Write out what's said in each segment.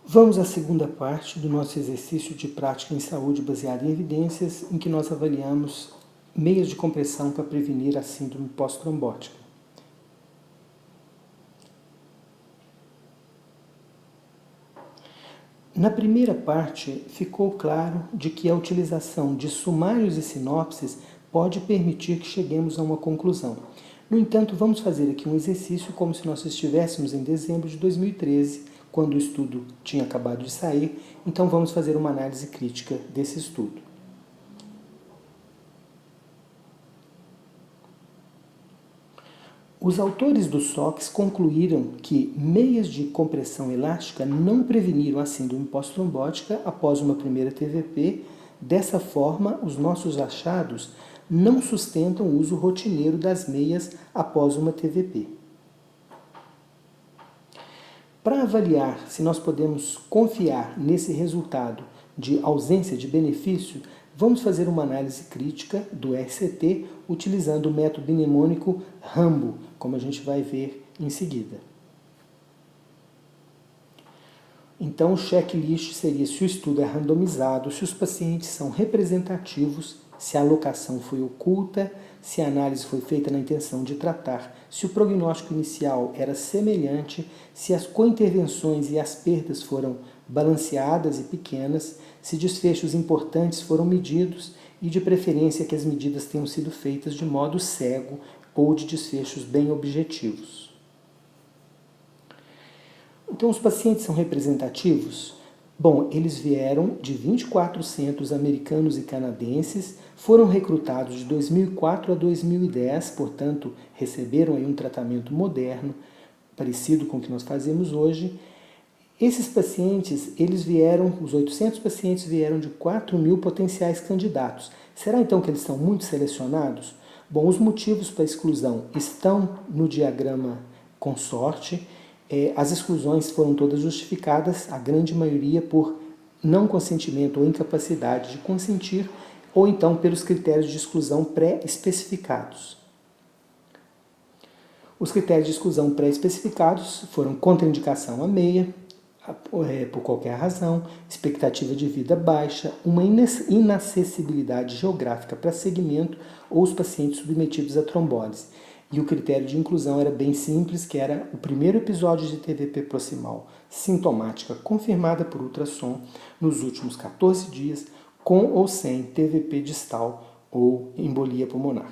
Vamos à segunda parte do nosso exercício de prática em saúde baseado em evidências, em que nós avaliamos meios de compressão para prevenir a síndrome pós-trombótica. Na primeira parte, ficou claro de que a utilização de sumários e sinopses pode permitir que cheguemos a uma conclusão. No entanto, vamos fazer aqui um exercício como se nós estivéssemos em dezembro de 2013, quando o estudo tinha acabado de sair, então vamos fazer uma análise crítica desse estudo. Os autores do SOX concluíram que meias de compressão elástica não preveniram a síndrome pós-trombótica após uma primeira TVP. Dessa forma, os nossos achados não sustentam o uso rotineiro das meias após uma TVP. Para avaliar se nós podemos confiar nesse resultado de ausência de benefício, vamos fazer uma análise crítica do RCT utilizando o método mnemônico Rambo, como a gente vai ver em seguida. Então, o checklist seria se o estudo é randomizado, se os pacientes são representativos, se a alocação foi oculta, se a análise foi feita na intenção de tratar, se o prognóstico inicial era semelhante, se as cointervenções e as perdas foram balanceadas e pequenas, se desfechos importantes foram medidos e, de preferência, que as medidas tenham sido feitas de modo cego ou de desfechos bem objetivos. Então, os pacientes são representativos? Bom, eles vieram de 24 centros americanos e canadenses, foram recrutados de 2004 a 2010, portanto, receberam aí um tratamento moderno, parecido com o que nós fazemos hoje. Esses pacientes, os 800 pacientes vieram de 4.000 potenciais candidatos. Será então que eles são muito selecionados? Bom, os motivos para a exclusão estão no diagrama consorte. As exclusões foram todas justificadas, a grande maioria por não consentimento ou incapacidade de consentir, ou então pelos critérios de exclusão pré-especificados. Os critérios de exclusão pré-especificados foram contraindicação à meia, por qualquer razão, expectativa de vida baixa, uma inacessibilidade geográfica para segmento ou os pacientes submetidos a trombólise. E o critério de inclusão era bem simples, que era o primeiro episódio de TVP proximal sintomática confirmada por ultrassom nos últimos 14 dias, com ou sem TVP distal ou embolia pulmonar.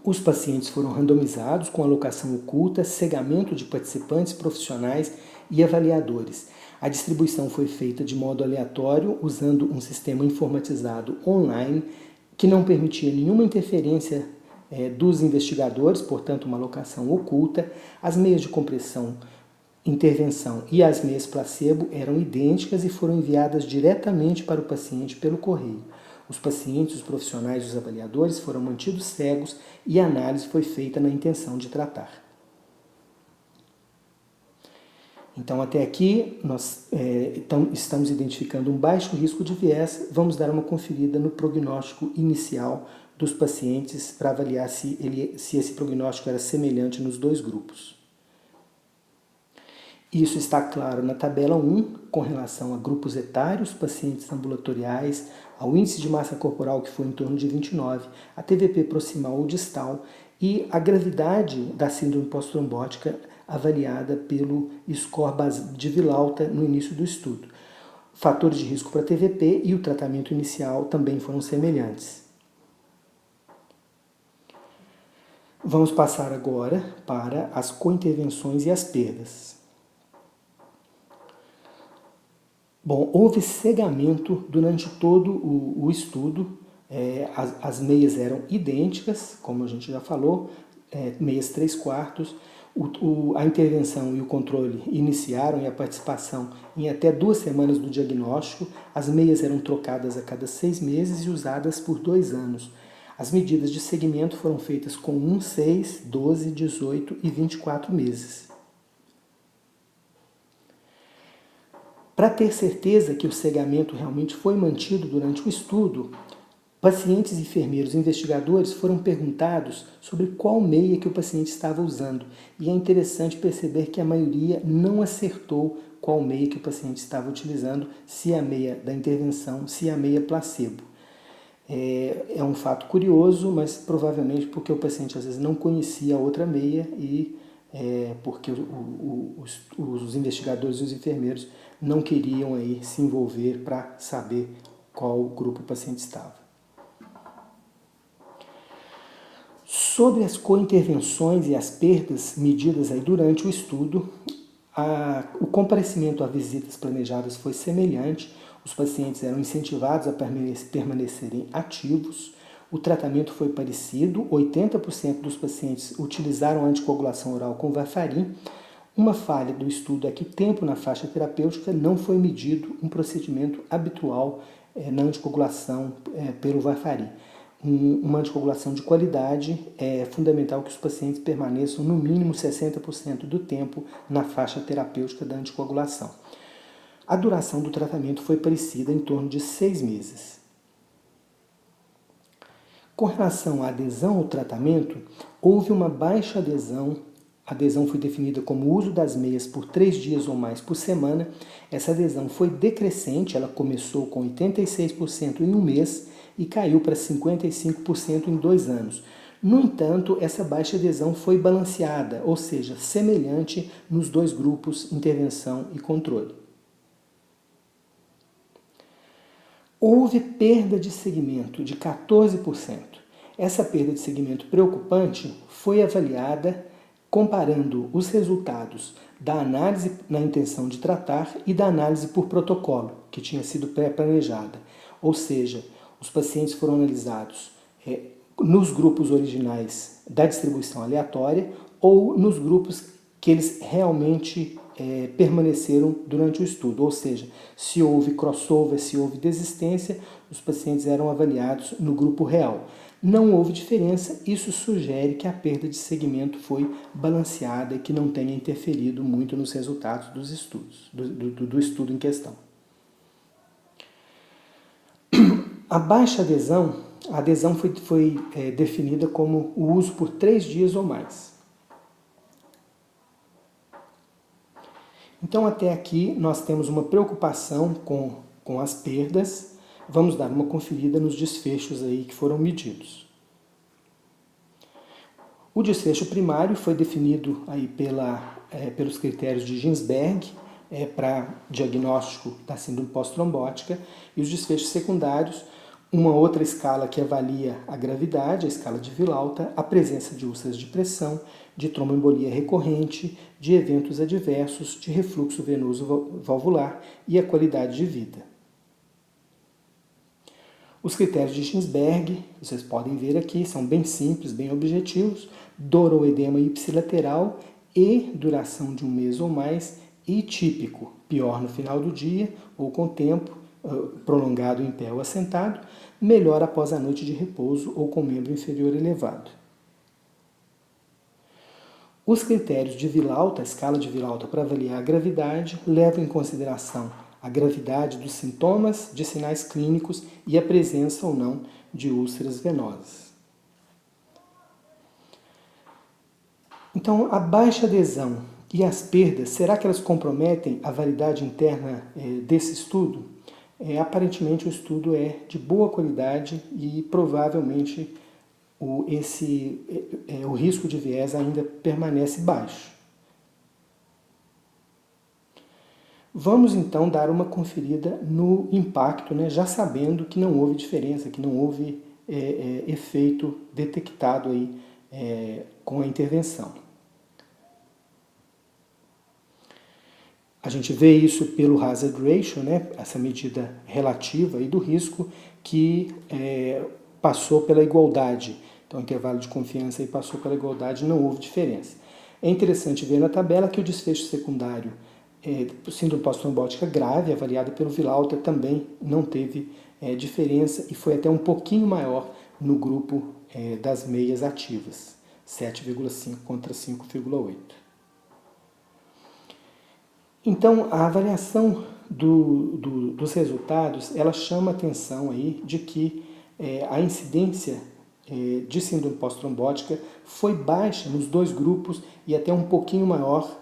Os pacientes foram randomizados com alocação oculta, cegamento de participantes profissionais e avaliadores. A distribuição foi feita de modo aleatório, usando um sistema informatizado online, que não permitia nenhuma interferência dos investigadores, portanto uma alocação oculta. As meias de compressão, intervenção e as meias placebo eram idênticas e foram enviadas diretamente para o paciente pelo correio. Os pacientes, os profissionais e os avaliadores foram mantidos cegos e a análise foi feita na intenção de tratar. Então, até aqui, nós estamos identificando um baixo risco de viés. Vamos dar uma conferida no prognóstico inicial dos pacientes para avaliar se esse prognóstico era semelhante nos dois grupos. Isso está claro na tabela 1, com relação a grupos etários, pacientes ambulatoriais, ao índice de massa corporal, que foi em torno de 29, a TVP proximal ou distal e a gravidade da síndrome pós-trombótica avaliada pelo score de Villalta no início do estudo. Fatores de risco para TVP e o tratamento inicial também foram semelhantes. Vamos passar agora para as cointervenções e as perdas. Bom, houve cegamento durante todo o estudo, as meias eram idênticas, como a gente já falou, meias 3/4, a intervenção e o controle iniciaram e a participação em até 2 semanas do diagnóstico, as meias eram trocadas a cada 6 meses e usadas por 2 anos. As medidas de segmento foram feitas com 1, 6, 12, 18 e 24 meses. Para ter certeza que o cegamento realmente foi mantido durante o estudo, Pacientes, enfermeiros e investigadores foram perguntados sobre qual meia que o paciente estava usando. E é interessante perceber que a maioria não acertou qual meia que o paciente estava utilizando, se a meia da intervenção, se a meia placebo. É um fato curioso, mas provavelmente porque o paciente às vezes não conhecia a outra meia e porque os investigadores e os enfermeiros não queriam aí se envolver para saber qual grupo o paciente estava. Sobre as cointervenções e as perdas medidas aí durante o estudo, o comparecimento a visitas planejadas foi semelhante, os pacientes eram incentivados a permanecerem ativos, o tratamento foi parecido, 80% dos pacientes utilizaram anticoagulação oral com varfarin. Uma falha do estudo é que o tempo na faixa terapêutica não foi medido um procedimento habitual na anticoagulação pelo varfarin. Uma anticoagulação de qualidade é fundamental que os pacientes permaneçam no mínimo 60% do tempo na faixa terapêutica da anticoagulação. A duração do tratamento foi parecida, em torno de 6 meses. Com relação à adesão ao tratamento, houve uma baixa adesão. A adesão foi definida como o uso das meias por 3 dias ou mais por semana. Essa adesão foi decrescente, ela começou com 86% em um mês e caiu para 55% em 2 anos. No entanto, essa baixa adesão foi balanceada, ou seja, semelhante nos dois grupos, intervenção e controle. Houve perda de segmento de 14%. Essa perda de segmento preocupante foi avaliada comparando os resultados da análise na intenção de tratar e da análise por protocolo, que tinha sido pré-planejada. Ou seja, os pacientes foram analisados nos grupos originais da distribuição aleatória ou nos grupos que eles realmente permaneceram durante o estudo, ou seja, se houve crossover, se houve desistência, os pacientes eram avaliados no grupo real. Não houve diferença, isso sugere que a perda de segmento foi balanceada e que não tenha interferido muito nos resultados dos estudos, do estudo em questão. A baixa adesão, a adesão foi definida como o uso por 3 dias ou mais. Então, até aqui, nós temos uma preocupação com as perdas. Vamos dar uma conferida nos desfechos aí que foram medidos. O desfecho primário foi definido aí pelos critérios de Ginsberg para diagnóstico da síndrome pós-trombótica, e os desfechos secundários, uma outra escala que avalia a gravidade, a escala de Villalta, a presença de úlceras de pressão, de tromboembolia recorrente, de eventos adversos, de refluxo venoso valvular e a qualidade de vida. Os critérios de Ginsberg, vocês podem ver aqui, são bem simples, bem objetivos: dor ou edema ipsilateral e duração de um mês ou mais, e típico, pior no final do dia ou com tempo prolongado em pé ou assentado, melhor após a noite de repouso ou com membro inferior elevado. Os critérios de Villalta, a escala de Villalta para avaliar a gravidade, levam em consideração a gravidade dos sintomas, de sinais clínicos e a presença ou não de úlceras venosas. Então, a baixa adesão e as perdas, será que elas comprometem a validade interna desse estudo? Aparentemente o estudo é de boa qualidade e provavelmente o risco de viés ainda permanece baixo. Vamos então dar uma conferida no impacto, já sabendo que não houve diferença, que não houve efeito detectado aí, com a intervenção. A gente vê isso pelo hazard ratio, essa medida relativa aí do risco que passou pela igualdade. Então, o intervalo de confiança aí passou pela igualdade, não houve diferença. É interessante ver na tabela que o desfecho secundário síndrome pós-trombótica grave, avaliada pelo Villalta, também não teve diferença e foi até um pouquinho maior no grupo das meias ativas, 7,5 contra 5,8. Então, a avaliação dos resultados, ela chama a atenção aí de que a incidência de síndrome pós-trombótica foi baixa nos dois grupos e até um pouquinho maior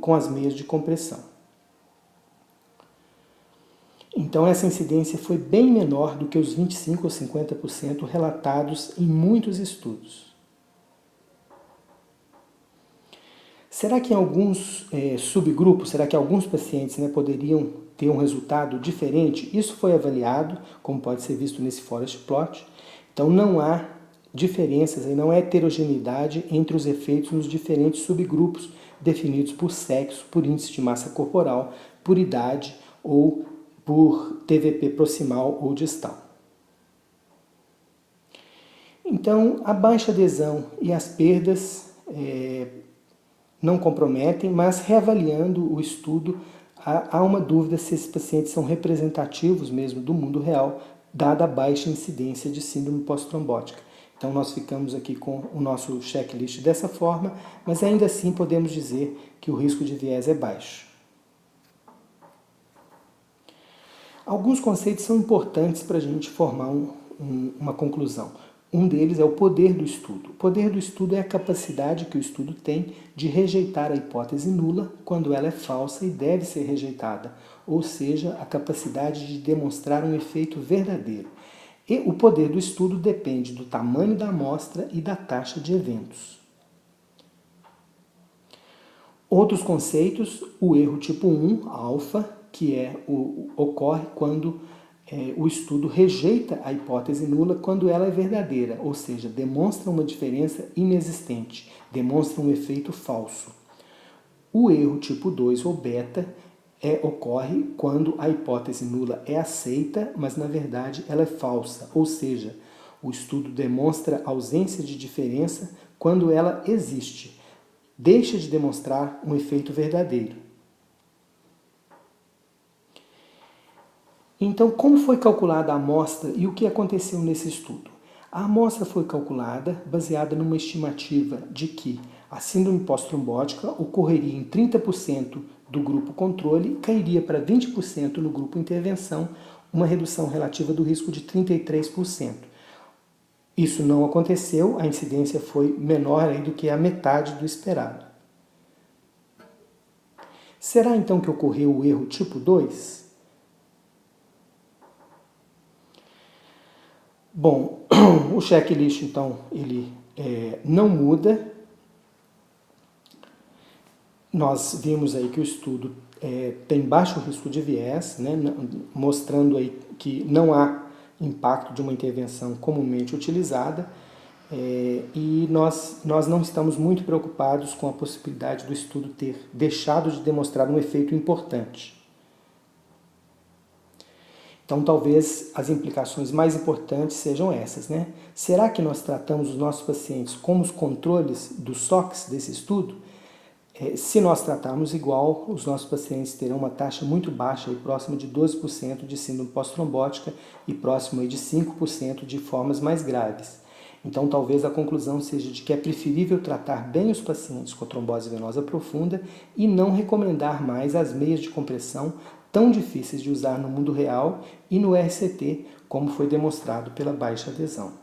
com as meias de compressão. Então essa incidência foi bem menor do que os 25% ou 50% relatados em muitos estudos. Será que em alguns subgrupos, será que alguns pacientes poderiam ter um resultado diferente? Isso foi avaliado, como pode ser visto nesse forest plot. Então não há diferenças, não há heterogeneidade entre os efeitos nos diferentes subgrupos definidos por sexo, por índice de massa corporal, por idade ou por TVP proximal ou distal. Então, a baixa adesão e as perdas não comprometem, mas reavaliando o estudo, há uma dúvida se esses pacientes são representativos mesmo do mundo real, dada a baixa incidência de síndrome pós-trombótica. Então nós ficamos aqui com o nosso checklist dessa forma, mas ainda assim podemos dizer que o risco de viés é baixo. Alguns conceitos são importantes para a gente formar uma conclusão. Um deles é o poder do estudo. O poder do estudo é a capacidade que o estudo tem de rejeitar a hipótese nula quando ela é falsa e deve ser rejeitada, ou seja, a capacidade de demonstrar um efeito verdadeiro. E o poder do estudo depende do tamanho da amostra e da taxa de eventos. Outros conceitos, o erro tipo 1, alfa, que ocorre quando o estudo rejeita a hipótese nula quando ela é verdadeira, ou seja, demonstra uma diferença inexistente, demonstra um efeito falso. O erro tipo 2, ou beta, ocorre quando a hipótese nula é aceita, mas na verdade ela é falsa, ou seja, o estudo demonstra ausência de diferença quando ela existe, deixa de demonstrar um efeito verdadeiro. Então, como foi calculada a amostra e o que aconteceu nesse estudo? A amostra foi calculada baseada numa estimativa de que a síndrome pós-trombótica ocorreria em 30% do grupo controle e cairia para 20% no grupo intervenção, uma redução relativa do risco de 33%. Isso não aconteceu, a incidência foi menor do que a metade do esperado. Será então que ocorreu o erro tipo 2? Bom, o checklist, então, ele não muda. Nós vimos aí que o estudo tem baixo risco de viés, mostrando aí que não há impacto de uma intervenção comumente utilizada, e nós não estamos muito preocupados com a possibilidade do estudo ter deixado de demonstrar um efeito importante. Então, talvez as implicações mais importantes sejam essas, Será que nós tratamos os nossos pacientes como os controles do SOX desse estudo? Se nós tratarmos igual, os nossos pacientes terão uma taxa muito baixa, próxima de 12% de síndrome pós-trombótica e próximo de 5% de formas mais graves. Então, talvez a conclusão seja de que é preferível tratar bem os pacientes com trombose venosa profunda e não recomendar mais as meias de compressão tão difíceis de usar no mundo real e no RCT, como foi demonstrado pela baixa adesão.